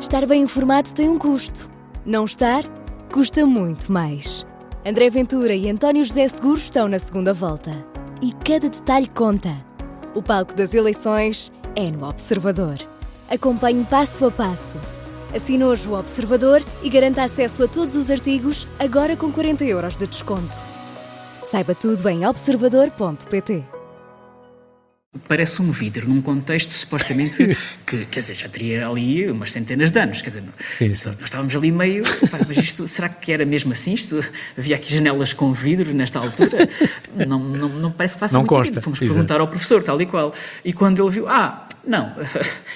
Estar bem informado tem um custo. Não estar, custa muito mais. André Ventura e António José Seguro estão na segunda volta. E cada detalhe conta. O palco das eleições é no Observador. Acompanhe passo a passo. Assine hoje o Observador e garanta acesso a todos os artigos, agora com 40 € de desconto. Saiba tudo em observador.pt. Parece um vidro num contexto supostamente que, quer dizer, já teria ali umas centenas de anos, quer dizer, nós estávamos ali meio, mas isto, será que era mesmo assim? Havia aqui janelas com vidro nesta altura? Não parece que faça muito sentido. Fomos perguntar ao professor, tal e qual, e quando ele viu, não,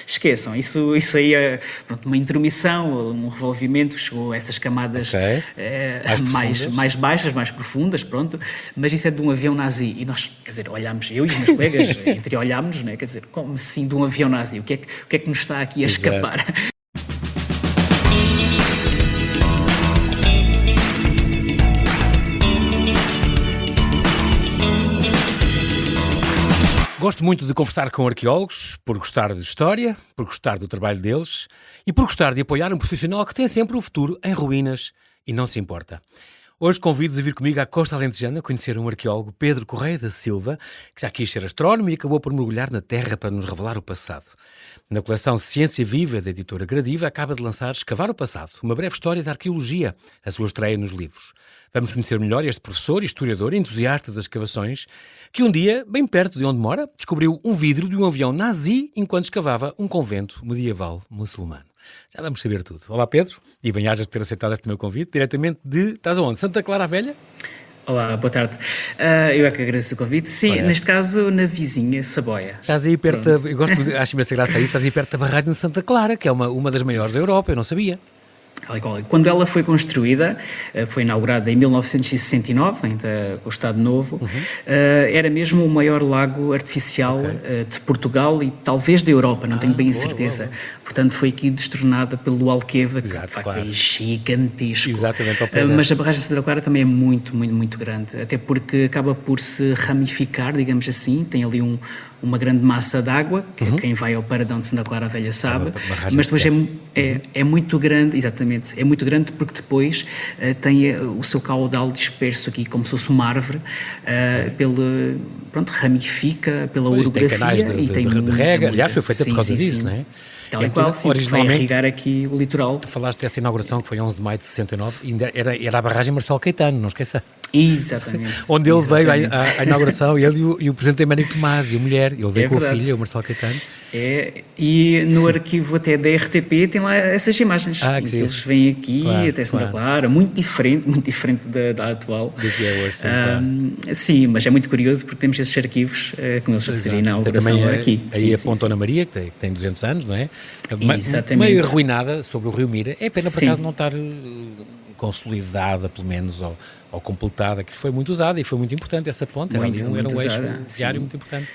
esqueçam, isso aí é uma intromissão, um revolvimento que chegou a essas camadas mais baixas, mais profundas, pronto, mas isso é de um avião nazi. E nós, quer dizer, olhámos, eu e os meus colegas, entre olhámos, né, quer dizer, como assim de um avião nazi? O que é que nos está aqui a escapar? Gosto muito de conversar com arqueólogos, por gostar de história, por gostar do trabalho deles e por gostar de apoiar um profissional que tem sempre o futuro em ruínas e não se importa. Hoje convido-vos a vir comigo à Costa Alentejana conhecer um arqueólogo, Pedro Correia da Silva, que já quis ser astrónomo e acabou por mergulhar na Terra para nos revelar o passado. Na coleção Ciência Viva, da editora Gradiva, acaba de lançar Escavar o Passado, uma breve história da arqueologia, a sua estreia nos livros. Vamos conhecer melhor este professor, historiador, entusiasta das escavações, que um dia, bem perto de onde mora, descobriu um vidro de um avião nazi enquanto escavava um convento medieval muçulmano. Já vamos saber tudo. Olá Pedro, e bem-ajas por ter aceitado este meu convite, diretamente de... Estás aonde? Santa Clara a Velha? Olá, boa tarde. Eu é que agradeço o convite. Sim, olha, neste caso na vizinha Saboia. Estás aí perto, acho imensa graça a isso, estás aí perto da barragem de Santa Clara, que é uma das maiores da Europa, eu não sabia. Quando ela foi construída, foi inaugurada em 1969, ainda com o Estado Novo, era mesmo o maior lago artificial de Portugal e talvez da Europa, não tenho bem a certeza. Boa. Portanto, foi aqui destronada pelo Alqueva, que de facto é gigantesco. Exatamente, mas a barragem de Santa Clara também é muito, muito, muito grande, até porque acaba por se ramificar, digamos assim, tem ali uma grande massa de água, que quem vai ao paradão de Santa Clara a Velha sabe, mas depois é muito grande, exatamente, é muito grande porque depois tem o seu caudal disperso aqui, como se fosse uma árvore, ramifica pela orografia e tem de rega, aliás foi feita por causa disso, não é? Tal e qual, vai irrigar aqui o litoral. Tu falaste dessa inauguração que foi 11 de maio de 69, ainda era a barragem Marcelo Caetano, não esqueça. Exatamente. Onde ele veio à inauguração, ele e o presidente Américo Tomás e a mulher, ele veio com a filha, o Marcelo Caetano. E no arquivo até da RTP tem lá essas imagens, que eles vêm aqui até Santa Clara, muito diferente da atual. Do que é hoje, sim, mas é muito curioso porque temos esses arquivos com eles a fazerem inauguração aqui. Aí a Ponta Ana Maria, que tem 200 anos, não é? Exatamente. Meio arruinada sobre o Rio Mira. É pena, por acaso, não estar consolidada, pelo menos, ou completada, que foi muito usada e foi muito importante essa ponte. Era um eixo viário muito importante.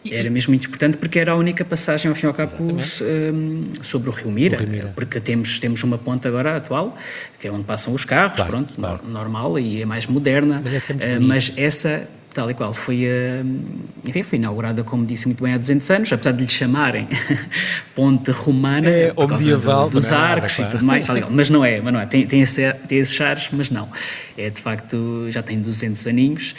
Era mesmo muito importante porque era a única passagem, ao fim e ao cabo, sobre o Rio Mira, porque temos uma ponte agora atual, que é onde passam os carros, normal, e é mais moderna, mas essa... Tal e qual, foi inaugurada, como disse muito bem, há 200 anos, apesar de lhe chamarem ponte romana, ou medieval, dos arcos e tudo mais, mas não é, tem esses ares, mas não, de facto já tem 200 aninhos,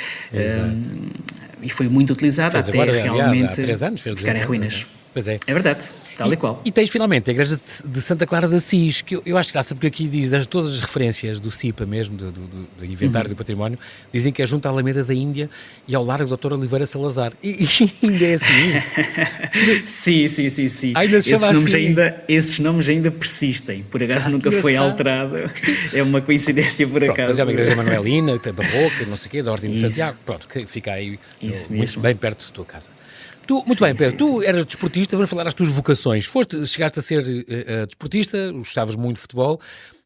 e foi muito utilizada até agora, realmente há 3 anos, fez ficar em ruínas. Pois é. É verdade. Tal e qual. E tens finalmente a igreja de Santa Clara de Assis, que eu acho graça, porque aqui diz todas as referências do CIPA mesmo, do inventário do património, dizem que é junto à Alameda da Índia e ao Largo Dr. Oliveira Salazar. E ainda é assim? Sim. Ainda se chama assim. Esses nomes ainda persistem, por acaso nunca foi alterado. É uma coincidência por acaso. Mas é uma igreja manuelina, tem barroca, não sei o quê, da Ordem de Santiago, que fica aí muito bem perto da tua casa. Muito bem, Pedro, tu eras desportista, vamos falar das tuas vocações. Chegaste a ser desportista, gostavas muito de futebol,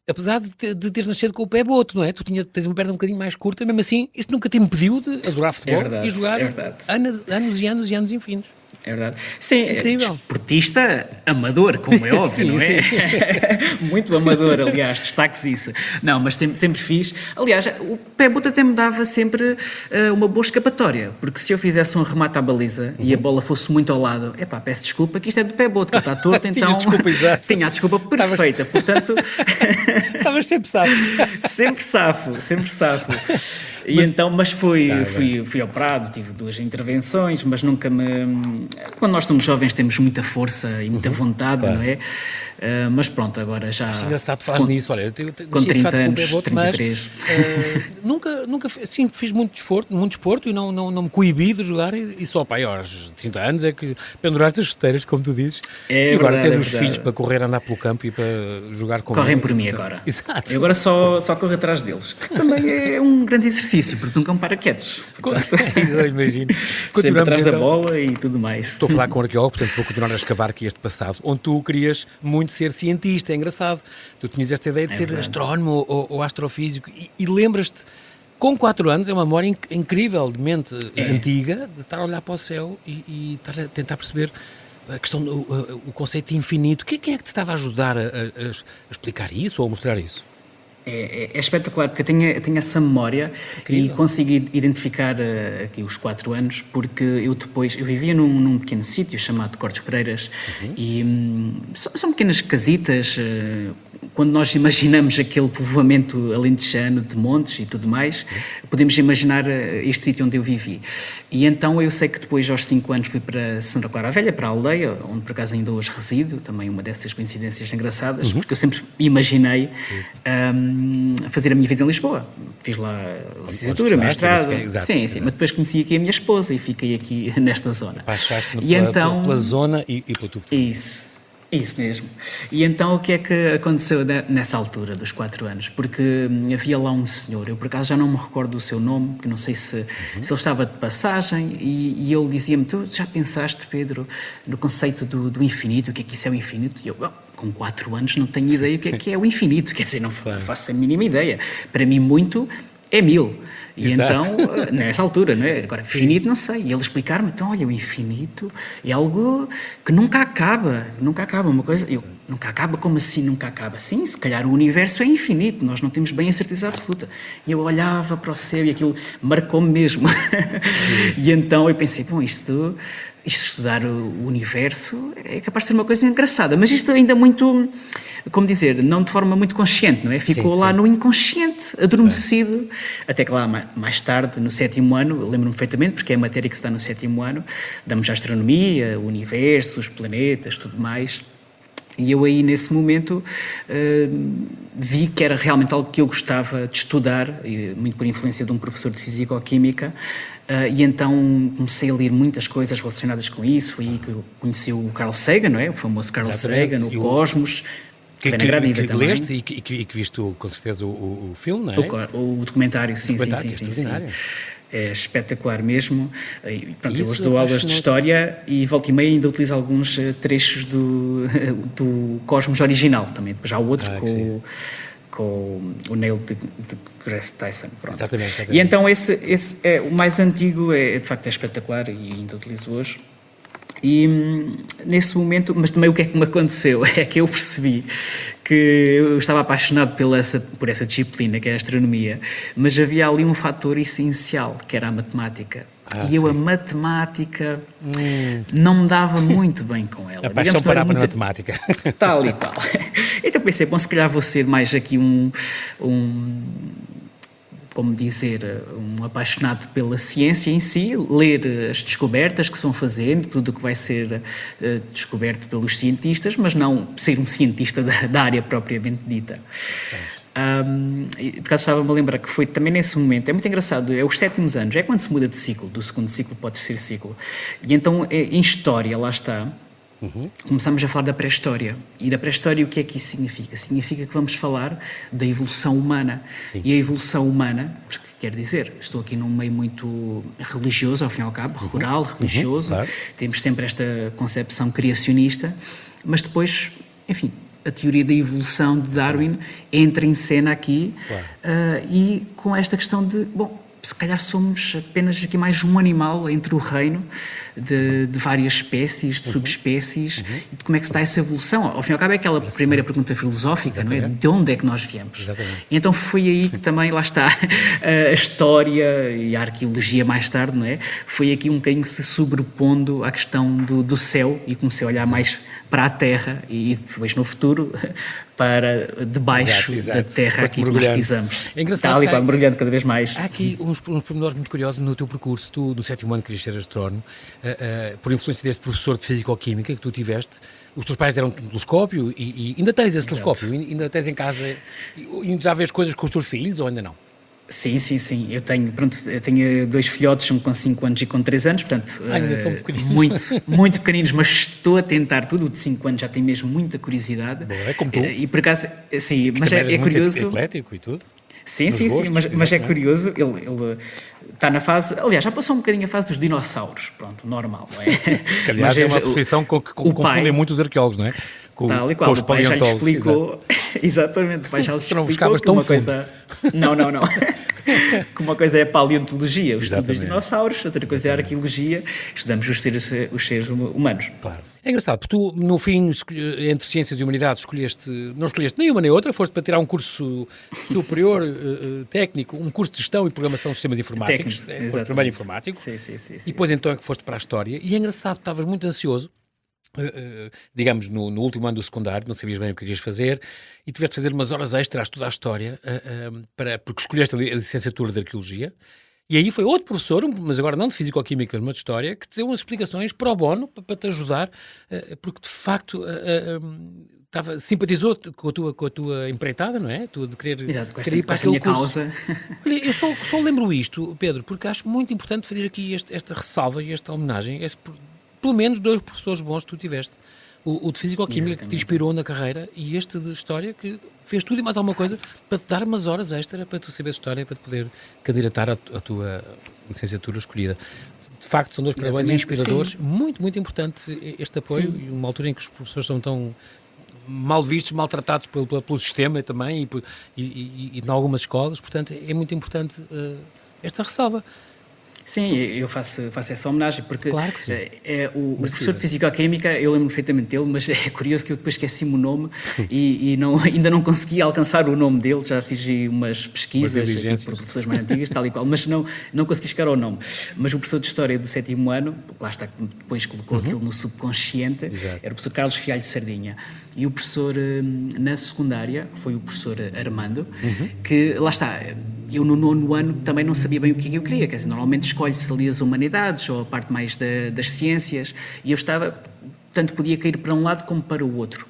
apesar de teres nascido com o pé boto, não é? Tu tens uma perna um bocadinho mais curta, mesmo assim, isso nunca te impediu de adorar futebol e jogar anos e anos e anos infinitos. É verdade. Sim, Incrível. desportista amador, como é óbvio, Sim, não é? sim. Muito amador, aliás, destaque-se isso. Não, mas sempre fiz. Aliás, o pé-boot até me dava sempre uma boa escapatória, porque se eu fizesse um remate à baliza e a bola fosse muito ao lado, peço desculpa que isto é do pé-boot, que está torto, Tinhas então... desculpa, exato. Tinha a desculpa perfeita, portanto... Estavas sempre safo. Sempre safo. Mas fui operado, tive 2 intervenções, mas nunca me... Quando nós somos jovens temos muita força e muita vontade, claro. não é? Mas pronto, agora já... É engraçado, falas nisso, olha, com 30 anos, 33. Nunca sim, fiz muito desporto e não me coibi de jogar e só aos 30 anos é que penduraste as chuteiras, como tu dizes, e agora tens os filhos para correr, andar pelo campo e para jogar com Correm eles, por mim portanto, agora. Exato. Eu agora só corro atrás deles, que também é um grande exercício, porque nunca me para quietos. Eu imagino. Sempre atrás da então. bola e tudo mais. Estou a falar com o arqueólogo, portanto vou continuar a escavar aqui este passado, onde tu querias muito ser cientista, é engraçado. Tu tinhas esta ideia de ser verdade. astrónomo ou astrofísico e lembras-te, com 4 anos, é uma memória incrível, de mente antiga, de estar a olhar para o céu e estar a tentar perceber a questão, o conceito de infinito. Quem é que te estava a ajudar a explicar isso ou a mostrar isso? É espetacular, porque eu tenho essa memória e consigo identificar aqui os 4 anos, porque eu vivia num pequeno sítio chamado Cortes Pereiras e são pequenas casitas. Quando nós imaginamos aquele povoamento alentejano de montes e tudo mais, podemos imaginar este sítio onde eu vivi. E então eu sei que depois, aos 5 anos, fui para Santa Clara a Velha, para a aldeia, onde por acaso ainda hoje resido, também uma dessas coincidências engraçadas, porque eu sempre imaginei fazer a minha vida em Lisboa. Fiz lá licenciatura, mestrado. Sim, mas depois conheci aqui a minha esposa e fiquei aqui nesta zona. Apaixaste-me pela zona e pela tua futuro. Isso mesmo. E então o que é que aconteceu nessa altura dos 4 anos? Porque havia lá um senhor, eu por acaso já não me recordo do seu nome, porque não sei se ele estava de passagem, e ele dizia-me: tu já pensaste, Pedro, no conceito do infinito, o que é que isso é o infinito? E eu, com 4 anos não tenho ideia o que é o infinito, quer dizer, não faço a mínima ideia. Para mim muito é 1000. E exato. Então, nessa altura, não é? Agora, infinito não sei. E ele explicar-me, então, olha, o infinito é algo que nunca acaba, uma coisa... nunca acaba? Como assim nunca acaba? Sim, se calhar o universo é infinito, nós não temos bem a certeza absoluta. E eu olhava para o céu e aquilo marcou-me mesmo. E então eu pensei, bom, isto estudar o universo é capaz de ser uma coisa engraçada, mas isto ainda muito, como dizer, não de forma muito consciente, não é? Ficou lá no inconsciente, adormecido, até que lá mais tarde, no 7º ano, lembro-me perfeitamente, porque é a matéria que se dá no 7º ano, damos a astronomia, o universo, os planetas, tudo mais. E eu aí, nesse momento, vi que era realmente algo que eu gostava de estudar, muito por influência de um professor de Físico-Química, e então comecei a ler muitas coisas relacionadas com isso. Foi aí que eu conheci o Carl Sagan, não é? O famoso Carl Sagan, o Cosmos, que leste e que viste, com certeza, o filme, não é? O documentário, sim. É espetacular mesmo. Pronto, eu hoje dou aulas de História e volta e meia ainda utilizo alguns trechos do Cosmos original também. Depois há outro com o Neil deGrasse Tyson. Pronto. Exatamente. E então esse é o mais antigo, de facto é espetacular e ainda utilizo hoje. E nesse momento, mas também o que é que me aconteceu é que eu percebi que eu estava apaixonado por essa disciplina, que é a astronomia, mas havia ali um fator essencial, que era a matemática. E eu, a matemática, não me dava muito bem com ela. A paixão parava na matemática. Tal e qual. Então pensei, bom, se calhar vou ser mais aqui como dizer, um apaixonado pela ciência em si, ler as descobertas que se vão fazendo, tudo o que vai ser descoberto pelos cientistas, mas não ser um cientista da área propriamente dita. Por acaso estava-me a lembrar que foi também nesse momento, é muito engraçado, é os 7º anos, é quando se muda de ciclo, do 2º ciclo para o 3º ciclo. E então, em História, lá está, começamos a falar da pré-história. E da pré-história, o que é que isso significa? Significa que vamos falar da evolução humana. Sim. E a evolução humana, quer dizer, estou aqui num meio muito religioso, ao fim e ao cabo, rural, religioso, claro. Temos sempre esta concepção criacionista, mas depois, enfim, a teoria da evolução de Darwin entra em cena aqui, claro. E com esta questão de, bom, se calhar somos apenas aqui mais um animal entre o reino, de várias espécies, de subespécies, e de como é que se dá essa evolução. Ao fim e ao cabo é aquela primeira pergunta filosófica, não é? De onde é que nós viemos? Exatamente. E então foi aí que também, lá está, a história e a arqueologia mais tarde, não é? Foi aqui um bocadinho se sobrepondo à questão do céu, e comecei a olhar mais para a Terra e depois no futuro para debaixo da Terra aqui que nós pisamos. É engraçado. Está ali, mergulhando cada vez mais. Há aqui uns pormenores muito curiosos no teu percurso. Tu, no 7º ano, querias ser astrónomo, por influência deste professor de Físico-Química que tu tiveste. Os teus pais deram um telescópio e ainda tens esse telescópio, ainda tens em casa, e já vês coisas com os teus filhos ou ainda não? Sim. Eu tenho 2 filhotes, um com 5 anos e com 3 anos, portanto, ainda são pequeninos. Muito pequeninos, mas estou a tentar tudo. O de 5 anos já tem mesmo muita curiosidade. Bom, é como tu. E por acaso, sim, mas é curioso. Eclético e tudo. Sim, mas é curioso, ele está na fase, aliás, já passou um bocadinho a fase dos dinossauros, pronto, normal, não é? Que, aliás, é uma profissão que confundem muito os arqueólogos, não é? Tal e qual, o pai já lhe explicou, exatamente, o pai já lhe explicou que uma coisa... Não. Que uma coisa é a paleontologia, o estudo dos dinossauros, outra coisa é a arqueologia, estudamos os seres humanos. Claro. É engraçado, porque tu, no fim, entre ciências e humanidades, não escolheste nem uma nem outra, foste para tirar um curso superior técnico, um curso de gestão e programação de sistemas informáticos. Foste primeiro informático. Sim. E depois então é que foste para a história. E é engraçado, estavas muito ansioso, digamos, no último ano do secundário, não sabias bem o que querias fazer, e tiveste de fazer umas horas extras a estudar história, porque escolheste a licenciatura de arqueologia. E aí foi outro professor, mas agora não de Físico-Química, mas de História, que te deu umas explicações pro bono para te ajudar, porque de facto simpatizou com a tua empreitada, não é? De querer ir para aquele curso. Causa. Olha, eu só lembro isto, Pedro, porque acho muito importante fazer aqui esta ressalva e esta homenagem. Pelo menos 2 professores bons que tu tiveste. O de Físico-Química que te inspirou na carreira e este de História que fez tudo e mais alguma coisa para te dar umas horas extra para tu saber História, para te poder candidatar à tua licenciatura escolhida. De facto, são 2 parabéns inspiradores. Sim. Muito, muito importante este apoio, e uma altura em que os professores são tão mal vistos, maltratados pelo sistema também e em algumas escolas. Portanto, é muito importante esta ressalva. Sim, eu faço essa homenagem, porque claro que sim. O professor de Físico-Química, eu lembro perfeitamente dele, mas é curioso que eu depois esqueci-me o nome e ainda não consegui alcançar o nome dele, já fiz umas pesquisas aqui por professores mais antigas, tal e qual, mas não consegui chegar ao nome. Mas o professor de História do 7º ano, lá está, depois colocou aquilo no subconsciente, era o professor Carlos Fialho de Sardinha. E o professor na secundária foi o professor Armando, que, lá está, eu no 9º ano também não sabia bem o que eu queria, quer dizer, normalmente escolhe-se ali as humanidades ou a parte mais das ciências, e eu tanto podia cair para um lado como para o outro.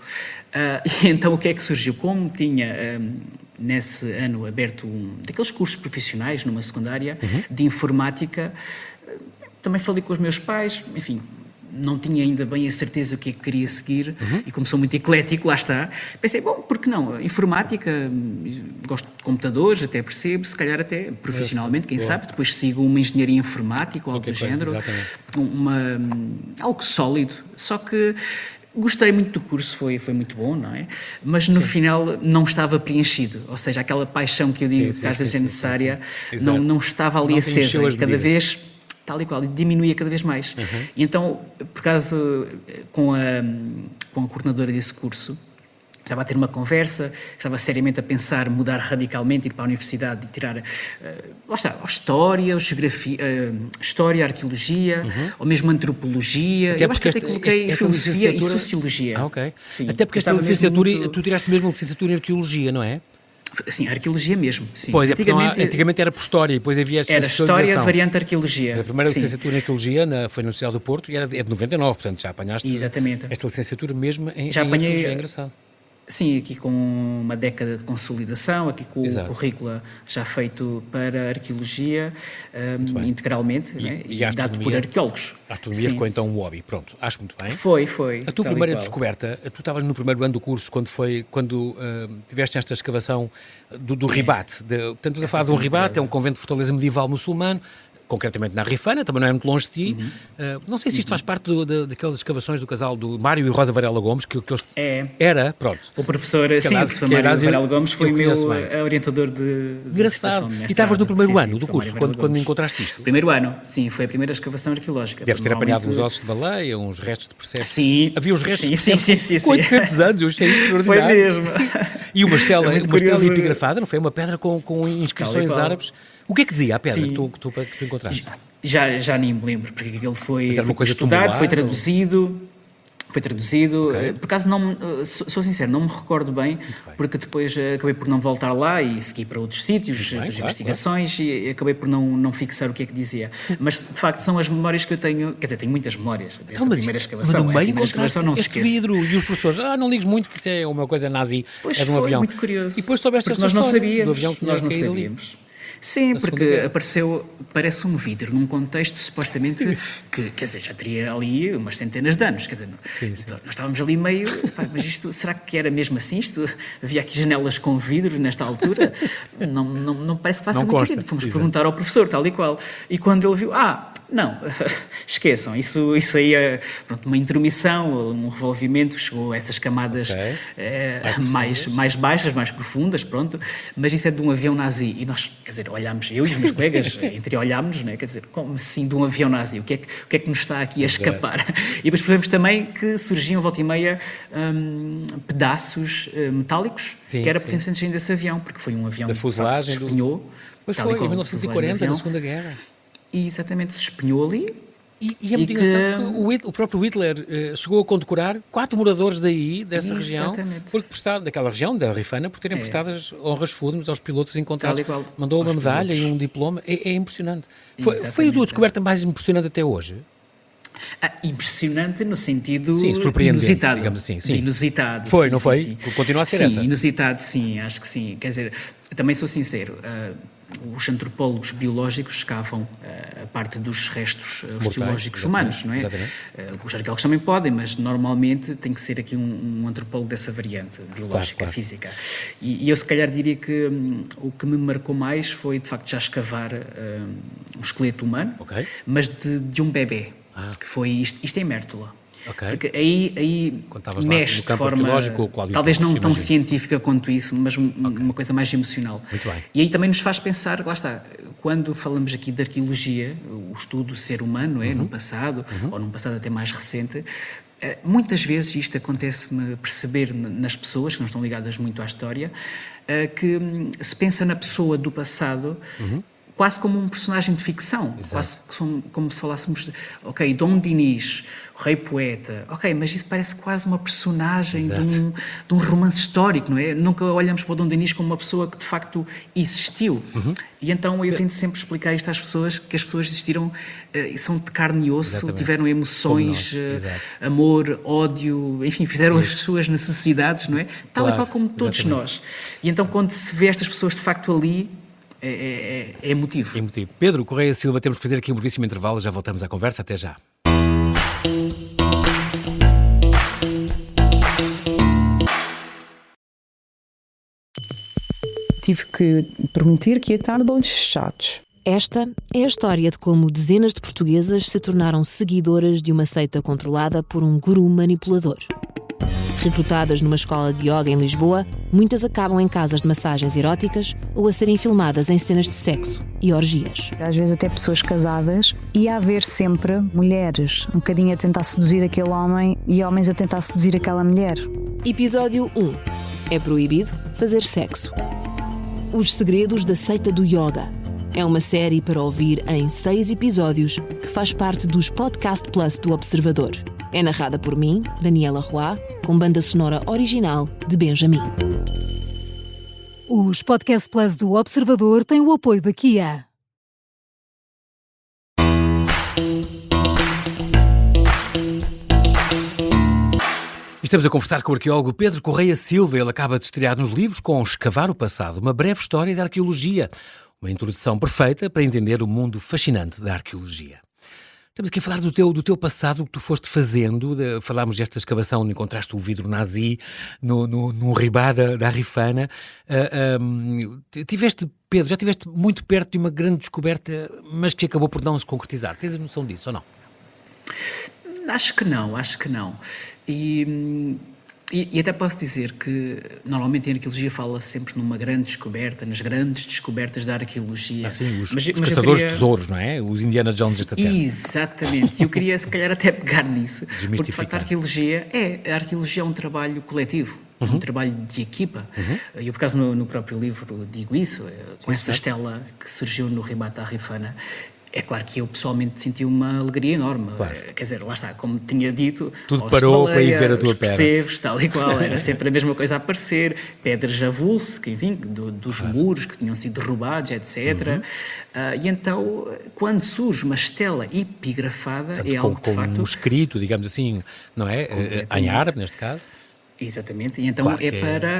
Então o que é que surgiu? Como tinha nesse ano aberto daqueles cursos profissionais numa secundária de informática, também falei com os meus pais, enfim, não tinha ainda bem a certeza do que é que queria seguir, e como sou muito eclético, lá está, pensei, bom, por que não? Informática, gosto de computadores, até percebo, se calhar até profissionalmente, quem sabe, depois sigo uma engenharia informática ou algo do género, algo sólido, só que gostei muito do curso, foi muito bom, não é? Mas no final não estava preenchido, ou seja, aquela paixão que eu digo que às vezes é necessária, não estava ali acesa, e cada vez... tal e qual, e diminuía cada vez mais. E então, por acaso, com a coordenadora desse curso, estava a ter uma conversa, estava seriamente a pensar mudar radicalmente, ir para a universidade e tirar, lá está, História, Geografia, História, Arqueologia, ou mesmo Antropologia, eu acho que até coloquei Filosofia e Sociologia. Ok. Sim, até porque esta licenciatura, tu tiraste mesmo licenciatura em Arqueologia, não é? Sim, a arqueologia mesmo. Sim. Pois, antigamente era por História e depois havia essa especialização. Era História variante Arqueologia. Mas a primeira licenciatura em Arqueologia foi na Universidade do Porto e é de 99, portanto já apanhaste esta licenciatura mesmo em Arqueologia, é engraçado. Sim, aqui com uma década de consolidação, aqui com o currículo já feito para arqueologia, integralmente, e dado por arqueólogos. A astronomia ficou então um hobby, pronto, acho muito bem. Foi. A tua primeira descoberta, tu estavas no primeiro ano do curso, quando tiveste esta escavação do Ribate. Portanto, estás a falar de um Ribate, é um convento de fortaleza medieval muçulmano. concretamente na Rifana, também não é muito longe de ti. Não sei se isto faz parte daquelas escavações do casal do Mário e Rosa Varela Gomes, que eles... Era, pronto. O professor, o professor Mário Varela Gomes foi o meu orientador de Engraçado. E estavas no primeiro ano do curso, quando encontraste isto? Primeiro ano, sim, foi a primeira escavação arqueológica. Deves ter apanhado uns ossos de baleia, uns restos de processo. Sim. Havia uns restos sim. com 800 anos, eu achei isso extraordinário. Foi mesmo. E uma estela epigrafada, não foi? Uma pedra com inscrições árabes. O que é que dizia a pedra que tu encontraste? Já nem me lembro, porque aquilo foi estudado, tumular, foi traduzido. Okay. Por acaso, sou sincero, não me recordo bem, porque depois acabei por não voltar lá e segui para outros sítios, outras investigações, e acabei por não fixar o que é que dizia. Mas, de facto, são as memórias que eu tenho, quer dizer, tenho muitas memórias dessa primeira escavação. Mas no meio primeira escavação não se esquece. Vidro, e os professores, não ligues muito que isso é uma coisa nazi, pois é de um avião. Muito curioso. E depois soubeste esta nós não história sabíamos, do avião que nós não sabíamos. Ali. Sim, porque parece um vidro num contexto supostamente que, quer dizer, já teria ali umas centenas de anos, quer dizer, nós estávamos ali meio, mas isto, será que era mesmo assim? Havia aqui janelas com vidro nesta altura? Não parece que faça muito sentido. Fomos perguntar ao professor, tal e qual, e quando ele viu, não, esqueçam, isso aí é uma intromissão, um revolvimento, chegou a essas camadas mais baixas, mais profundas, pronto, mas isso é de um avião nazi, e nós, quer dizer, olhámos, eu e os meus colegas, olhámos, né, quer dizer, como assim de um avião nazi, o que é que nos está aqui a escapar? E depois percebemos também que surgiam, volta e meia, pedaços metálicos, que era pertencentes ainda desse avião, porque foi um avião da fuselagem que se espinhou. Pois foi, em 1940, na Segunda Guerra. E exatamente, se espinhou ali. E é muito engraçado, o próprio Hitler chegou a condecorar 4 moradores dessa região, porque prestaram, daquela região, da Rifana, por terem prestado as honras fúnebres aos pilotos encontrados. Mandou uma medalha e um diploma. É impressionante. Foi a tua descoberta mais impressionante até hoje? Impressionante no sentido inusitado, digamos assim. Sim. Inusitado. Foi, sim, não foi? Sim. Continua a ser essa. Sim, inusitado, sim, acho que sim. Quer dizer, também sou sincero, os antropólogos biológicos escavam a parte dos restos osteológicos humanos, não é? Os arqueólogos também podem, mas normalmente tem que ser aqui um antropólogo dessa variante biológica, física. E eu se calhar diria que o que me marcou mais foi de facto já escavar um esqueleto humano, mas de um bebê, que foi isto em Mértola. Porque aí mexe de forma, talvez não tão científica quanto isso, mas uma coisa mais emocional. Muito bem. E aí também nos faz pensar, lá está, quando falamos aqui de arqueologia, o estudo do ser humano, no passado, ou num passado até mais recente, muitas vezes isto acontece-me perceber nas pessoas que não estão ligadas muito à história, que se pensa na pessoa do passado quase como um personagem de ficção, quase como se falássemos de, Dom Dinis, o rei poeta, mas isso parece quase uma personagem de um romance histórico, não é? Nunca olhamos para o Dom Dinis como uma pessoa que de facto existiu. E então eu tento sempre explicar isto às pessoas, que as pessoas existiram e são de carne e osso, tiveram emoções, amor, ódio, enfim, fizeram as suas necessidades, não é? Tal e qual como todos nós. E então quando se vê estas pessoas de facto ali, é emotivo. É emotivo. Pedro Correia Silva, temos que fazer aqui um brevíssimo intervalo, já voltamos à conversa, até já. Tive que permitir que ia estar de olhos fechados. Esta é a história de como dezenas de portuguesas se tornaram seguidoras de uma seita controlada por um guru manipulador. Recrutadas numa escola de yoga em Lisboa, muitas acabam em casas de massagens eróticas ou a serem filmadas em cenas de sexo e orgias. Às vezes até pessoas casadas, e a haver sempre mulheres um bocadinho a tentar seduzir aquele homem e homens a tentar seduzir aquela mulher. Episódio 1. É proibido fazer sexo. Os segredos da seita do yoga. É uma série para ouvir em 6 episódios que faz parte dos Podcast Plus do Observador. É narrada por mim, Daniela Roy, com banda sonora original de Benjamin. Os Podcast Plus do Observador têm o apoio da Kia. Estamos a conversar com o arqueólogo Pedro Correia Silva. Ele acaba de estrear nos livros com Escavar o Passado, uma breve história da arqueologia. Uma introdução perfeita para entender o mundo fascinante da arqueologia. Estamos aqui a falar do teu passado, o que tu foste fazendo. Falámos desta escavação onde encontraste o vidro nazi no ribá da Rifana. Pedro, já estiveste muito perto de uma grande descoberta, mas que acabou por não se concretizar. Tens a noção disso ou não? Acho que não. E até posso dizer que, normalmente, em arqueologia fala sempre numa grande descoberta, nas grandes descobertas da arqueologia. Assim, os caçadores de tesouros, não é? Os Indiana Jones desta terra. Exatamente. E eu queria, se calhar, até pegar nisso. Porque, de facto, a arqueologia é um trabalho coletivo. Um trabalho de equipa. E eu, por acaso, no próprio livro digo isso, com essa estela que surgiu no Ribá da Rifana. É claro que eu pessoalmente senti uma alegria enorme. Claro. Quer dizer, lá está, como tinha dito, tudo parou para ir ver a tua pedra. Percebes, tal e qual, era sempre a mesma coisa a aparecer, pedras avulso, que enfim, dos muros que tinham sido derrubados, etc. E então, quando surge uma estela epigrafada, portanto, é algo de facto... um escrito, digamos assim, não é? Em árabe, neste caso. Exatamente, e então claro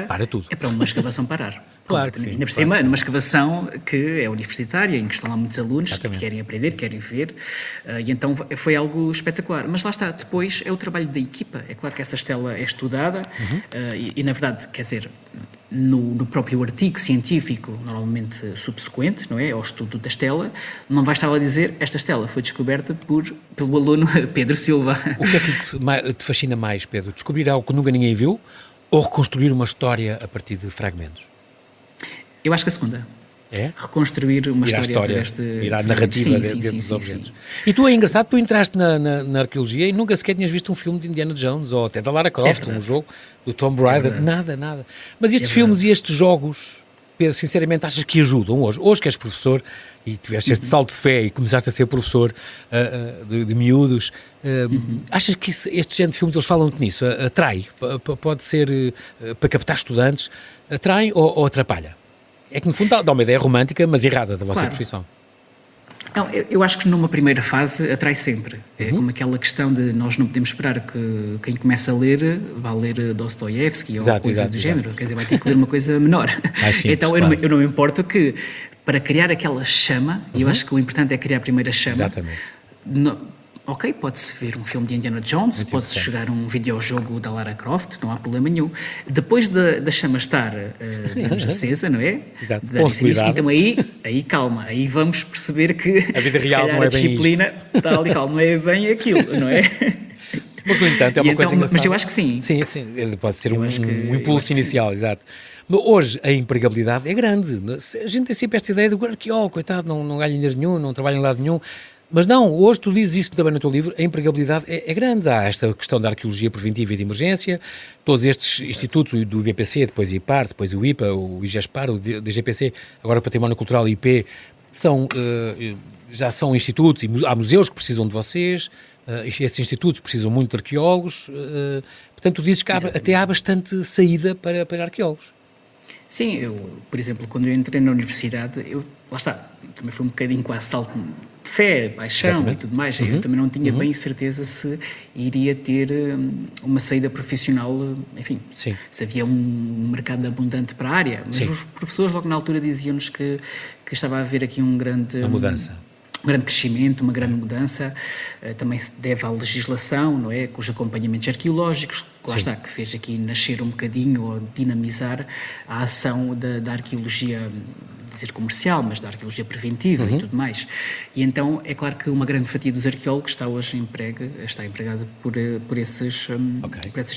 para tudo. É para uma escavação parar. Claro que sim. Ainda por cima, numa escavação que é universitária, em que estão lá muitos alunos Exatamente. Que querem aprender, querem ver, e então foi algo espetacular. Mas lá está, depois é o trabalho da equipa. É claro que essa estela é estudada e na verdade, quer dizer, no próprio artigo científico, normalmente subsequente, não é? Ao estudo da estela, não vai estar lá a dizer esta estela foi descoberta pelo aluno Pedro Silva. O que é que te fascina mais, Pedro? Descobrir algo que nunca ninguém viu ou reconstruir uma história a partir de fragmentos? Eu acho que a segunda. É? Reconstruir uma história através de... Ir à narrativa dos objetos. Sim. E tu é engraçado, tu entraste na arqueologia e nunca sequer tinhas visto um filme de Indiana Jones ou até da Lara Croft, um jogo do Tomb Raider, nada. Mas estes filmes e estes jogos, Pedro, sinceramente, achas que ajudam hoje? Hoje que és professor e tiveste este salto de fé e começaste a ser professor de miúdos, achas que este género de filmes, eles falam-te nisso, atrai? Pode ser para captar estudantes, atrai ou atrapalha? É que, no fundo, dá uma ideia romântica, mas errada da vossa profissão. Não, eu acho que numa primeira fase atrai sempre. É como aquela questão de nós não podemos esperar que quem começa a ler vá ler Dostoiévski ou coisa do género. Quer dizer, vai ter que ler uma coisa menor. Simples, então, eu não me importo que, para criar aquela chama, e eu acho que o importante é criar a primeira chama. Exatamente. Ok, pode-se ver um filme de Indiana Jones, pode-se jogar um videojogo da Lara Croft, não há problema nenhum. Depois da chama estar, digamos, acesa, não é? Exato, então aí calma, aí vamos perceber que a vida real não é a disciplina tal e qual não é bem aquilo, não é? Mas, no entanto, é uma coisa engraçada. Mas eu acho que sim. Sim, pode ser um impulso inicial, exato. Mas hoje a empregabilidade é grande. A gente tem sempre esta ideia do arqueólogo, coitado, não ganha dinheiro nenhum, não trabalha em lado nenhum. Mas não, hoje tu dizes isso também no teu livro, a empregabilidade é grande. Há esta questão da arqueologia preventiva e de emergência, todos estes institutos, do IBPC, depois o IPAR, depois o IPA, o IGESPAR, o DGPC, agora o Património Cultural e IP, já são institutos, e há museus que precisam de vocês, esses institutos precisam muito de arqueólogos, portanto tu dizes que até há bastante saída para arqueólogos. Sim, por exemplo, quando eu entrei na universidade, lá está, também foi um bocadinho quase salto de fé, paixão Exatamente. E tudo mais. Eu também não tinha bem certeza se iria ter uma saída profissional, enfim, Sim. se havia um mercado abundante para a área. Mas os professores logo na altura diziam-nos que estava a haver aqui uma mudança. Um grande crescimento, uma grande mudança, também se deve à legislação, não é? Com os acompanhamentos arqueológicos, lá está, que fez aqui nascer um bocadinho, ou dinamizar a ação da arqueologia, dizer comercial, mas da arqueologia preventiva e tudo mais. E então é claro que uma grande fatia dos arqueólogos está hoje empregada por essas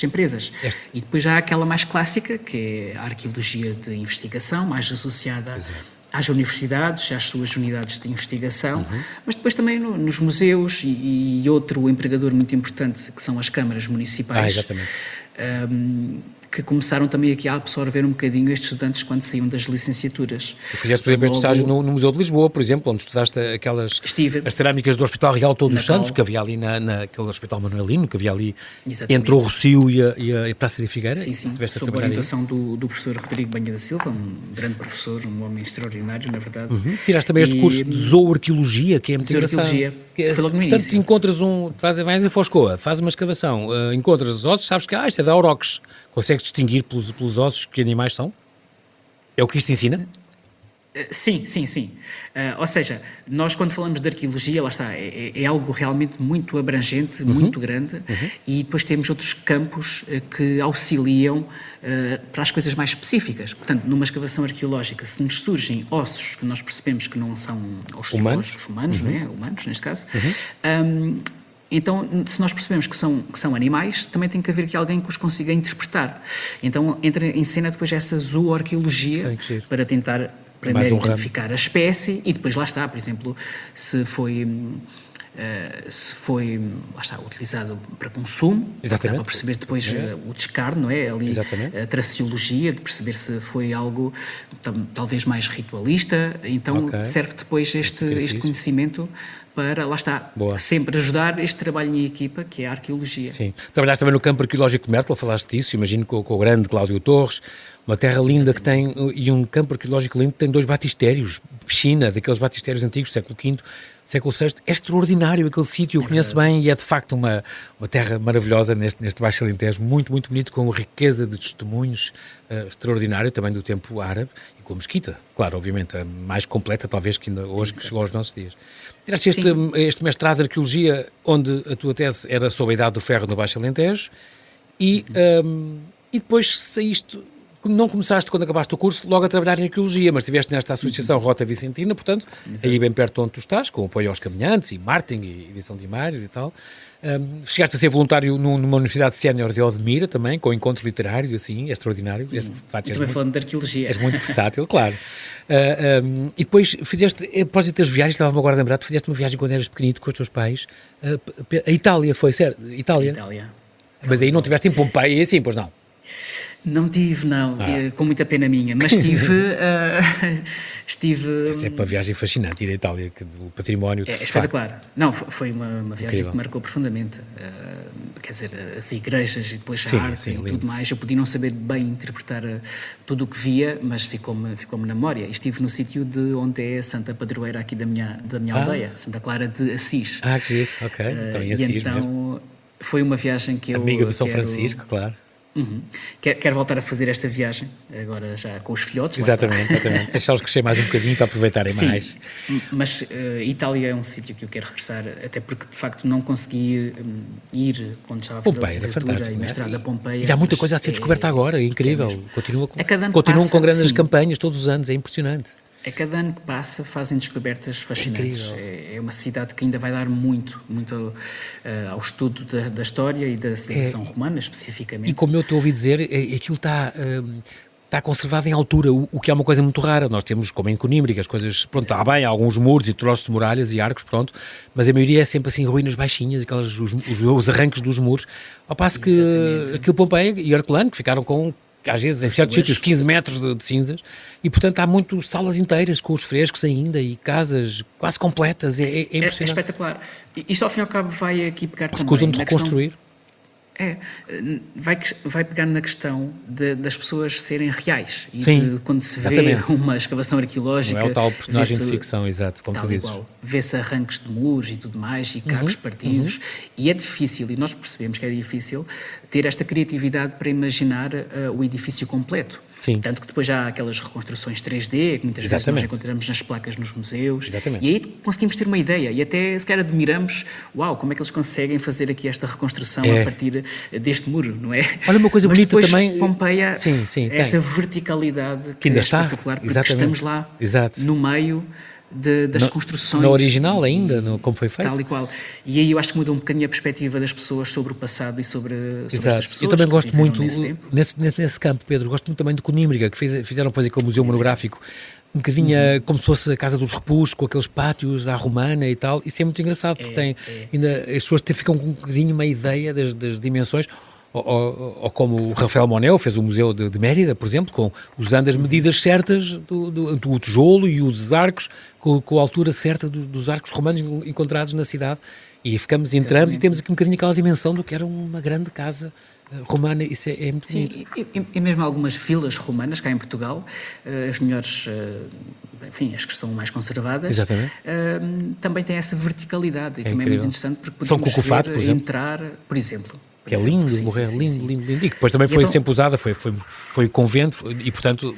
empresas. E depois já há aquela mais clássica, que é a arqueologia de investigação, mais associada às universidades, às suas unidades de investigação, mas depois também nos museus e outro empregador muito importante, que são as câmaras municipais, que começaram também aqui a absorver um bocadinho estes estudantes quando saíam das licenciaturas. Tu fizeste, por exemplo, este estágio no Museu de Lisboa, por exemplo, onde estudaste as cerâmicas do Hospital Real Todos os Santos, que havia ali naquele Hospital Manuelino, que havia ali entre o Rossio e a Praça de Figueira. Sim, sob a orientação do professor Rodrigo Banha da Silva, um grande professor, um homem extraordinário, na verdade. Tiraste também este curso de zooarqueologia, que é muito engraçado. Foi logo no início. Portanto, encontras vais em Foscoa, fazes uma escavação, encontras os ossos, sabes que isto é da Aurochs. Consegues distinguir pelos ossos que animais são? É o que isto ensina? Sim. Ou seja, nós quando falamos de arqueologia, lá está, é algo realmente muito abrangente, muito grande, e depois temos outros campos que auxiliam para as coisas mais específicas. Portanto, numa escavação arqueológica, se nos surgem ossos que nós percebemos que não são ossos humanos, não é? Humanos, neste caso, então, se nós percebemos que são animais, também tem que haver aqui alguém que os consiga interpretar. Então, entra em cena depois essa zooarqueologia para tentar primeiro identificar a espécie e depois lá está, por exemplo, se foi lá está, utilizado para consumo, dá para perceber depois o descarte, não é? Ali a traciologia, de perceber se foi algo talvez mais ritualista, então serve depois este conhecimento para, lá está, sempre ajudar este trabalho em equipa, que é a arqueologia. Sim. Trabalhaste também no campo arqueológico de Mértola, falaste disso, imagino com o grande Cláudio Torres, uma terra linda que tem, e um campo arqueológico lindo que tem 2 batistérios, piscina, daqueles batistérios antigos, século V, século VI, é extraordinário aquele sítio, eu conheço bem e é de facto uma terra maravilhosa neste Baixo Alentejo, muito, muito bonito, com riqueza de testemunhos extraordinário, também do tempo árabe, e com a mesquita, claro, obviamente, a mais completa talvez que ainda hoje que chegou aos nossos dias. Tiraste este mestrado de Arqueologia, onde a tua tese era sobre a Idade do Ferro no Baixo Alentejo, e depois saíste, não começaste quando acabaste o curso logo a trabalhar em Arqueologia, mas estiveste nesta associação Rota Vicentina, portanto, aí bem perto onde tu estás, com apoio aos caminhantes e marketing e edição de imagens e tal. Chegaste a ser voluntário numa universidade sénior de Odmira também, com encontros literários, assim, é extraordinário. E também falando de arqueologia. És muito versátil, claro. E depois fizeste, após de teres viagens, estava-me agora a lembrar, tu fizeste uma viagem quando eras pequenito com os teus pais, a Itália, foi certo? Itália. Mas aí não estiveste em Pompeia e assim, pois não? Não tive, não, com muita pena minha, mas estive... Essa é uma viagem fascinante, ir à Itália, que o património... É espetacular. Não, foi uma viagem que marcou profundamente. Quer dizer, as igrejas e depois a arte e tudo mais. Eu podia não saber bem interpretar tudo o que via, mas ficou-me na memória. Estive no sítio de onde é a Santa Padroeira aqui da minha aldeia, Santa Clara de Assis. Que giro, ok. Então, em Assis então mesmo. Foi uma viagem que eu... Amiga do São Francisco, claro. Quero voltar a fazer esta viagem, agora já com os filhotes. Exatamente. Deixá-los crescer mais um bocadinho para aproveitarem mais. Mas Itália é um sítio que eu quero regressar, até porque de facto não consegui ir quando estava a fazer a licenciatura e mestrado a Pompeia. E há muita coisa a ser descoberta agora, é incrível. Continuam passa, com grandes campanhas todos os anos, é impressionante. A cada ano que passa fazem descobertas fascinantes. É uma cidade que ainda vai dar muito ao estudo da história e da civilização romana, especificamente. E como eu te ouvi dizer, aquilo está conservado em altura, o que é uma coisa muito rara. Nós temos, como em Conímbriga, as coisas... Pronto, há bem alguns muros e troços de muralhas e arcos, pronto, mas a maioria é sempre assim, ruínas baixinhas, os arranques dos muros. Ao passo que aquilo Pompeia e Herculano, que ficaram com... às vezes em certos sítios 15 metros de cinzas, e portanto há muito salas inteiras com os frescos ainda e casas quase completas, é impressionante. É espetacular. Isto ao fim e ao cabo vai aqui pegar também... Escusam de reconstruir. Vai pegar na questão das pessoas serem reais e quando se exatamente. Vê uma escavação arqueológica... Não é o tal personagem de ficção, exato, como tu dizes. Vê-se arranques de muros e tudo mais e cacos partidos e é difícil, e nós percebemos que é difícil ter esta criatividade para imaginar o edifício completo. Sim. Tanto que depois já há aquelas reconstruções 3D que muitas vezes nós encontramos nas placas nos museus. Exatamente. E aí conseguimos ter uma ideia e até sequer admiramos, como é que eles conseguem fazer aqui esta reconstrução a partir deste muro, não é? Olha, uma coisa bonita também... Pompeia, essa verticalidade que ainda é está espetacular, porque estamos lá no meio das construções. Na original ainda, como foi feito. Tal e qual. E aí eu acho que muda um bocadinho a perspectiva das pessoas sobre o passado e sobre estas pessoas. Eu também gosto muito, nesse campo, Pedro, gosto muito também de Conímbriga, que fizeram depois aquele museu monográfico, um bocadinho como se fosse a Casa dos Repus, com aqueles pátios à romana e tal. Isso é muito engraçado, porque ainda as pessoas ficam com um bocadinho uma ideia das dimensões. Ou como o Rafael Monel fez o Museu de Mérida, por exemplo, usando as medidas certas do tijolo e os arcos, com a altura certa dos arcos romanos encontrados na cidade. E entramos e temos aqui um bocadinho aquela dimensão do que era uma grande casa romana. Isso é muito bonito. E mesmo algumas vilas romanas cá em Portugal, as melhores, as que estão mais conservadas, também têm essa verticalidade. E também é muito interessante porque podemos entrar, por exemplo. Que é lindo, lindo. E que depois também foi sempre usada, foi convento, e portanto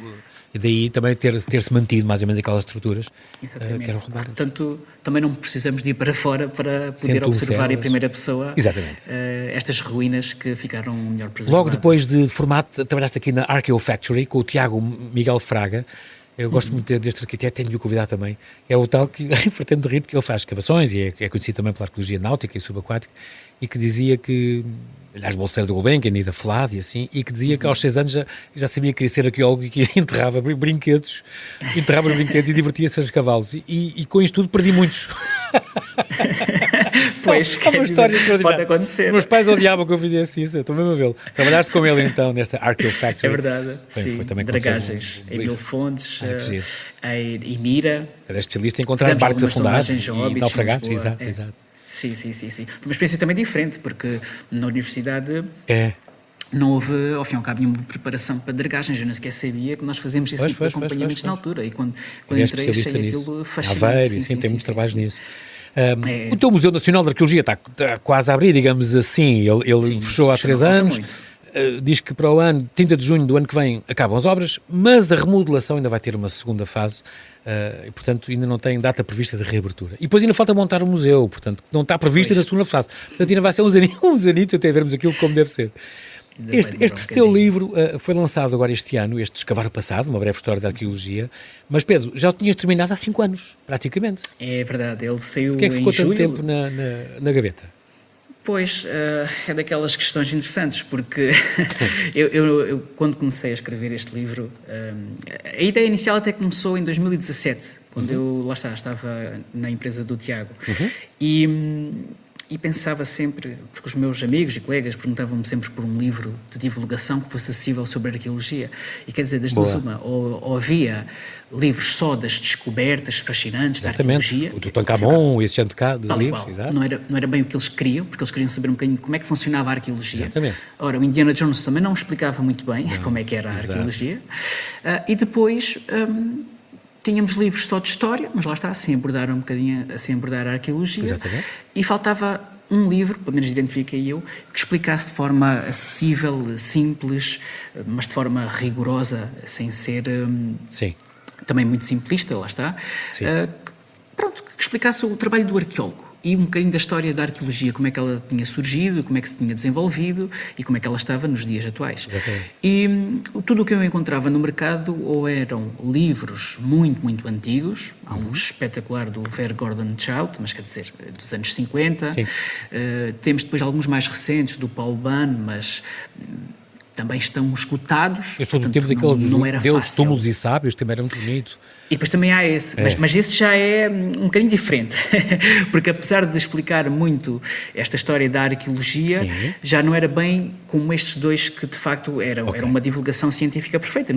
E daí também ter-se mantido mais ou menos aquelas estruturas que eram romanas. Portanto, também não precisamos de ir para fora para poder observar em primeira pessoa estas ruínas que ficaram melhor preservadas. Logo depois de formato, trabalhaste aqui na Archeo Factory com o Tiago Miguel Fraga. Eu gosto muito deste arquiteto, tenho-lhe o convidado também. É o tal que pretendo rir, porque ele faz escavações e é conhecido também pela arqueologia náutica e subaquática, e que dizia que, aliás, bolseiro do Gulbenkian e da FLAD e assim, e que dizia que aos 6 anos já sabia que queria ser arqueólogo e que enterrava brinquedos e divertia-se a cavalos. E com isto tudo perdi muitos. Pois, é uma história pode acontecer. Meus pais odiavam que eu fizesse isso, estou mesmo a vê-lo. Trabalhaste com ele então nesta Archeo Factory. É verdade, sim. Foi também dragagens em Mil Fontes, em Mira. Era especialista em encontrar barcos afundados e naufragados. Exato. Sim. Foi uma experiência também diferente, porque na universidade não houve, ao fim e ao cabo, nenhuma preparação para dragagens. Eu nem sequer sabia que nós fazíamos esse tipo de acompanhamentos na altura. E quando entrei, achei aquilo fascinante. Aveiro, sim, tem muitos trabalhos nisso. O teu Museu Nacional de Arqueologia está quase a abrir, digamos assim. Ele fechou há 3 anos. Diz que para o ano, 30 de junho do ano que vem, acabam as obras, mas a remodelação ainda vai ter uma segunda fase e, portanto, ainda não tem data prevista de reabertura. E depois ainda falta montar o museu, portanto, não está prevista na segunda fase. Portanto, ainda vai ser uns anitos até vermos aquilo como deve ser. Este teu livro foi lançado agora este ano, este Escavar o Passado, uma breve história da arqueologia, mas Pedro, já o tinhas terminado há 5 anos, praticamente. É verdade, ele saiu Porquê é que ficou em julho. tanto tempo na gaveta? Pois, é daquelas questões interessantes, porque eu quando comecei a escrever este livro, a ideia inicial até começou em 2017, quando eu, estava na empresa do Tiago, e pensava sempre, porque os meus amigos e colegas perguntavam-me sempre por um livro de divulgação que fosse acessível sobre arqueologia. E quer dizer, das duas uma, ou havia livros só das descobertas fascinantes da arqueologia. O Tutankhamon, esse género de livros. Não era bem o que eles queriam, porque eles queriam saber um bocadinho como é que funcionava a arqueologia. Exatamente. Ora, o Indiana Jones também não explicava muito bem como é que era a arqueologia. E depois... tínhamos livros só de história, mas lá está, sem abordar um bocadinho, sem abordar a arqueologia. Exatamente. E faltava um livro, pelo menos identifiquei eu, que explicasse de forma acessível, simples, mas de forma rigorosa, sem ser também muito simplista, lá está. Que explicasse o trabalho do arqueólogo. E um bocadinho da história da arqueologia, como é que ela tinha surgido, como é que se tinha desenvolvido e como é que ela estava nos dias atuais. Exatamente. E tudo o que eu encontrava no mercado ou eram livros muito, muito antigos, há um espetacular do Ver Gordon Child, mas quer dizer, dos anos 50, temos depois alguns mais recentes do Paul Bunn, mas... também estão esgotados. Eu sou do tempo daqueles Deus, túmulos e sábios, também era muito bonito. E depois também há esse, mas esse já é um bocadinho diferente, porque apesar de explicar muito esta história da arqueologia, já não era bem como estes dois que de facto era uma divulgação científica perfeita,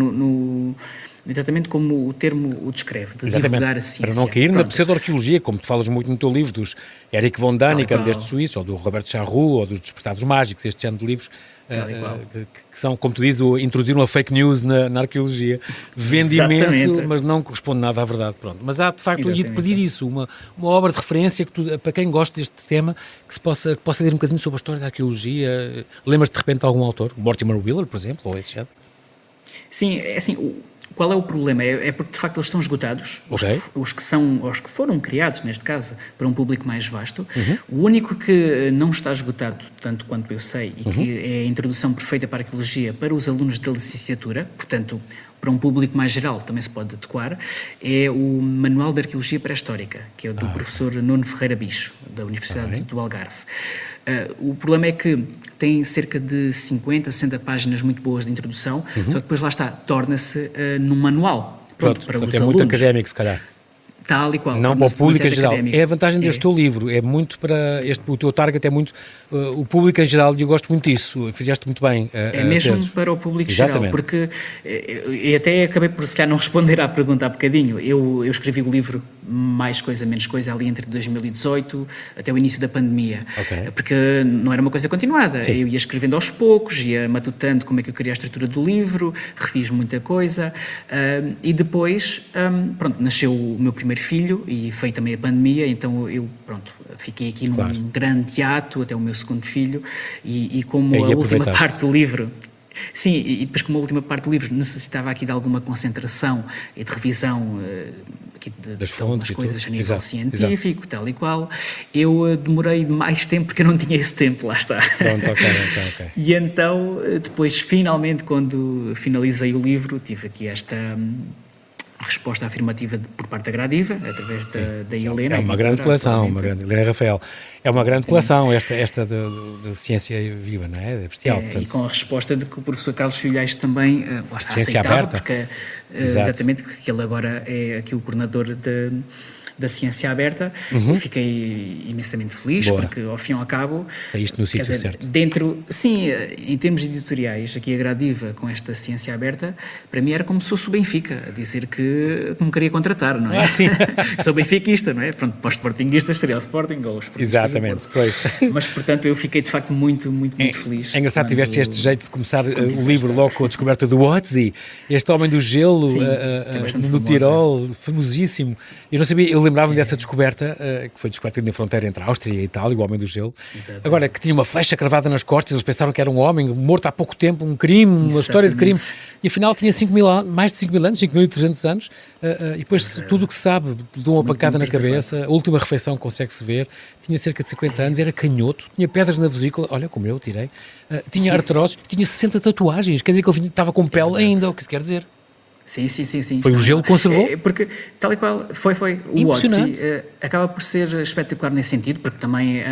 exatamente como o termo o descreve, de divulgar a ciência. Para não cair na pseudo-arqueologia, como tu falas muito no teu livro, dos Eric von Däniken, deste suíço, ou do Robert Charroux, ou dos Despertados Mágicos, este género de livros, que são, como tu dizes, introduzir uma fake news na arqueologia, vende imenso, mas não corresponde nada à verdade. Pronto. Mas há, de facto, eu ia-te pedir isso, uma obra de referência para quem gosta deste tema, que possa ler um bocadinho sobre a história da arqueologia. Lembras-te, de repente, de algum autor? Mortimer Wheeler, por exemplo, ou esse género? Sim, é assim... Qual é o problema? É porque, de facto, eles estão esgotados. Os que foram criados, neste caso, para um público mais vasto. O único que não está esgotado, tanto quanto eu sei, e que é a introdução perfeita para a arqueologia para os alunos da licenciatura, portanto, para um público mais geral também se pode adequar, é o Manual de Arqueologia Pré-Histórica, que é o do professor Nuno Ferreira Bicho, da Universidade do Algarve. O problema é que tem cerca de 50, 60 páginas muito boas de introdução, só que depois lá está, torna-se num manual. Pronto, para os alunos. É muito académico, se calhar. Tal e qual. Não para o público em geral. É a vantagem deste teu livro, é muito para o teu target, é muito o público em geral, e eu gosto muito disso, fizeste muito bem. É mesmo para o público geral, porque eu até acabei por, se calhar, não responder à pergunta há bocadinho. Eu escrevi o livro Mais Coisa, Menos Coisa, ali entre 2018 até o início da pandemia, porque não era uma coisa continuada. Eu ia escrevendo aos poucos, ia matutando como é que eu queria a estrutura do livro, refiz muita coisa, e depois, nasceu o meu primeiro filho e veio também a pandemia, então eu, fiquei aqui num grande hiato até o meu segundo filho e como a última parte do livro Sim, e depois como a última parte do livro necessitava aqui de alguma concentração e de revisão aqui das fontes, coisas a nível exato, científico, tal e qual, eu demorei mais tempo porque eu não tinha esse tempo, lá está. Pronto, ok. E então, depois, finalmente, quando finalizei o livro, tive aqui esta resposta afirmativa por parte da Gradiva, através da Helena. É uma grande coleção, Helena Rafael. É uma grande coleção esta de ciência viva, não é? É bestial. E com a resposta de que o professor Carlos Filhais também lá está, ciência aceitava, aberta. porque exatamente, porque ele agora é aqui o coordenador da ciência aberta, e fiquei imensamente feliz, porque ao fim e ao cabo... Saíste no sítio certo. Sim, em termos editoriais, aqui a Gradiva, com esta ciência aberta, para mim era como se fosse o Benfica, a dizer que me queria contratar, não é? Sim. Sou benfiquista, não é? Pronto, para os sportinguistas seria o Sporting, ou os sportinguistas. Exatamente, pois. Mas, portanto, eu fiquei de facto muito feliz. É engraçado tiveste este jeito de começar o livro logo com a descoberta do Otzi, este homem do gelo, no Tirol, famosíssimo. Eu não sabia, eu lembrava-me dessa descoberta, que foi descoberta na fronteira entre a Áustria e a Itália, o homem do gelo. Exatamente. Agora, que tinha uma flecha cravada nas costas, eles pensaram que era um homem morto há pouco tempo, um crime, uma história de crime, e afinal tinha mais de 5.000 anos, 5.300 anos, e depois tudo o que se sabe, de uma pancada na cabeça, a última refeição consegue-se ver, tinha cerca de 50 anos, era canhoto, tinha pedras na vesícula, olha como eu tirei, tinha artrose, tinha 60 tatuagens, quer dizer que ele estava com pele ainda, o que se quer dizer. Sim. Foi o gelo que conservou? Porque, tal e qual, foi. O Otzi acaba por ser espetacular nesse sentido, porque também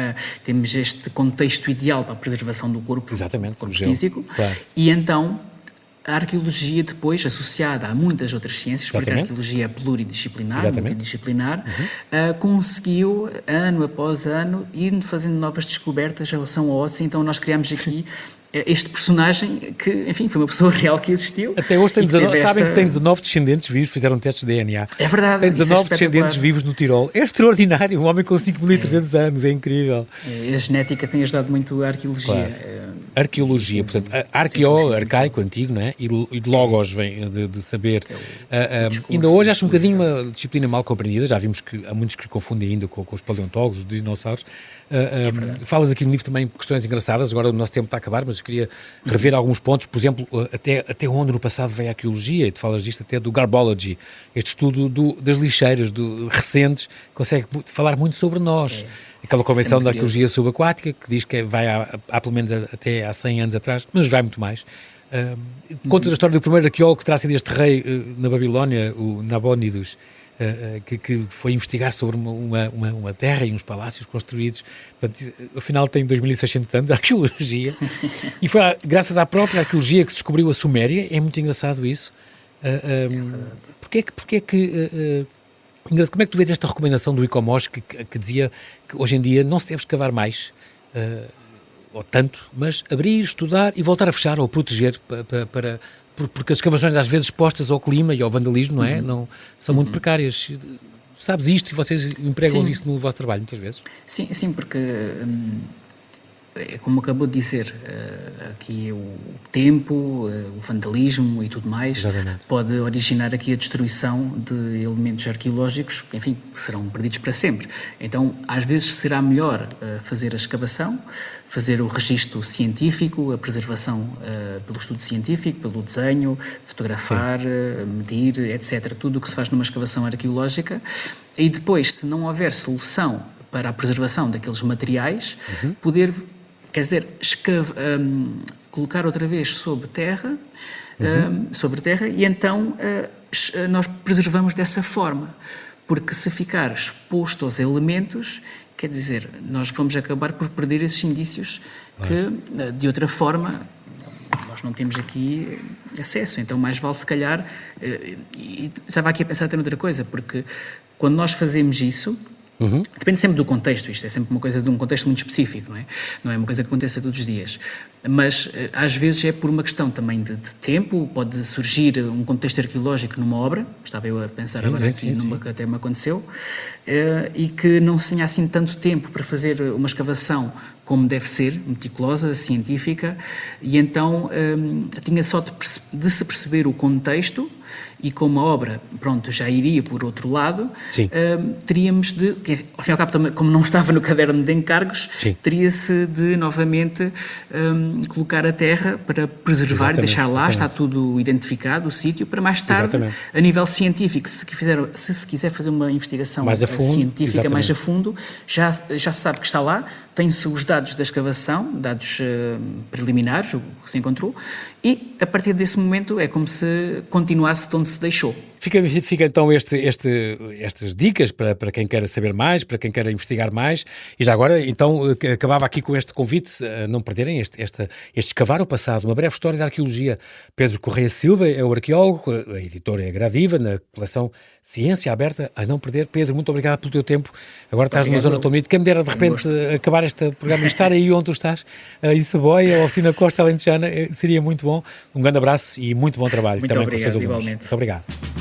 temos este contexto ideal para a preservação do corpo, exatamente, corpo físico, claro. E então a arqueologia depois, associada a muitas outras ciências, porque a arqueologia é pluridisciplinar, multidisciplinar, conseguiu, ano após ano, ir fazendo novas descobertas em relação ao Otzi. Então nós criámos aqui este personagem que, enfim, foi uma pessoa real que existiu. Até hoje tem 19, sabem que tem 19 descendentes vivos, fizeram testes de DNA. É verdade. Tem 19 descendentes vivos no Tirol. É extraordinário, um homem com 5.300 anos, é incrível. A genética tem ajudado muito a arqueologia. Claro. Arqueologia, portanto, arqueo, arcaico, antigo, não é? E de logos vem de saber. Ainda hoje acho um bocadinho uma disciplina mal compreendida, já vimos que há muitos que confundem ainda com os paleontólogos, os dinossauros. Falas aqui no livro também questões engraçadas, agora o nosso tempo está a acabar, mas queria rever alguns pontos, por exemplo, até onde no passado veio a arqueologia, e tu falas disto até do Garbology, este estudo das lixeiras recentes, consegue falar muito sobre nós. Aquela convenção da arqueologia subaquática, que diz que vai há pelo menos até há 100 anos atrás, mas vai muito mais. Contas a história do primeiro arqueólogo que terá sido este rei na Babilónia, o Nabónidos, que foi investigar sobre uma terra e uns palácios construídos. Portanto, afinal tem 2.600 anos a arqueologia. E foi graças à própria arqueologia que se descobriu a Suméria. É muito engraçado isso. Como é que tu vês esta recomendação do Icomos que dizia que hoje em dia não se deve escavar mais, ou tanto, mas abrir, estudar e voltar a fechar ou proteger porque as escavações às vezes expostas ao clima e ao vandalismo, não é? Não, são muito precárias. Sabes isto e vocês empregam isso no vosso trabalho muitas vezes? Sim, porque como acabou de dizer, aqui o tempo, o vandalismo e tudo mais, exatamente, pode originar aqui a destruição de elementos arqueológicos, que, enfim, serão perdidos para sempre. Então, às vezes será melhor fazer a escavação, fazer o registro científico, a preservação pelo estudo científico, pelo desenho, fotografar, medir, etc. Tudo o que se faz numa escavação arqueológica. E depois, se não houver solução para a preservação daqueles materiais, poder, quer dizer, colocar outra vez sobre terra, e então nós preservamos dessa forma. Porque se ficar exposto aos elementos, quer dizer, nós vamos acabar por perder esses indícios que, de outra forma, nós não temos aqui acesso. Então, mais vale, se calhar, e estava aqui a pensar até noutra coisa, porque quando nós fazemos isso, depende sempre do contexto, isto é sempre uma coisa de um contexto muito específico, não é? Não é uma coisa que aconteça todos os dias. Mas, às vezes, é por uma questão também de tempo, pode surgir um contexto arqueológico numa obra, estava eu a pensar agora aqui numa que até me aconteceu, e que não se tinha assim tanto tempo para fazer uma escavação como deve ser, meticulosa, científica, e então tinha só de se perceber o contexto, e como a obra, pronto, já iria por outro lado, teríamos de, ao fim e ao cabo, também, como não estava no caderno de encargos, teria-se de novamente colocar a terra, para preservar, Exatamente, deixar lá, exatamente. está tudo identificado, o sítio, para mais tarde, Exatamente. a nível científico, se se quiser fazer uma investigação Mais a fundo, científica exatamente. mais a fundo, já se sabe que está lá, tem-se os dados da escavação, dados preliminares, o que se encontrou, e a partir desse momento é como se continuasse de onde se deixou. Fica então estas dicas para quem queira saber mais, para quem queira investigar mais. E já agora, então, acabava aqui com este convite a não perderem este Escavar o Passado, uma breve história da arqueologia. Pedro Correia Silva é o arqueólogo, a editora é Gradiva, na coleção Ciência Aberta, a não perder. Pedro, muito obrigado pelo teu tempo. Agora estás numa zona tão bonita. Quem me dera de repente acabar este programa e estar aí onde tu estás, em Saboia ou na Costa Alentejana, seria muito bom. Um grande abraço e muito bom trabalho. Muito também obrigado, para os teus alunos. igualmente. Muito obrigado.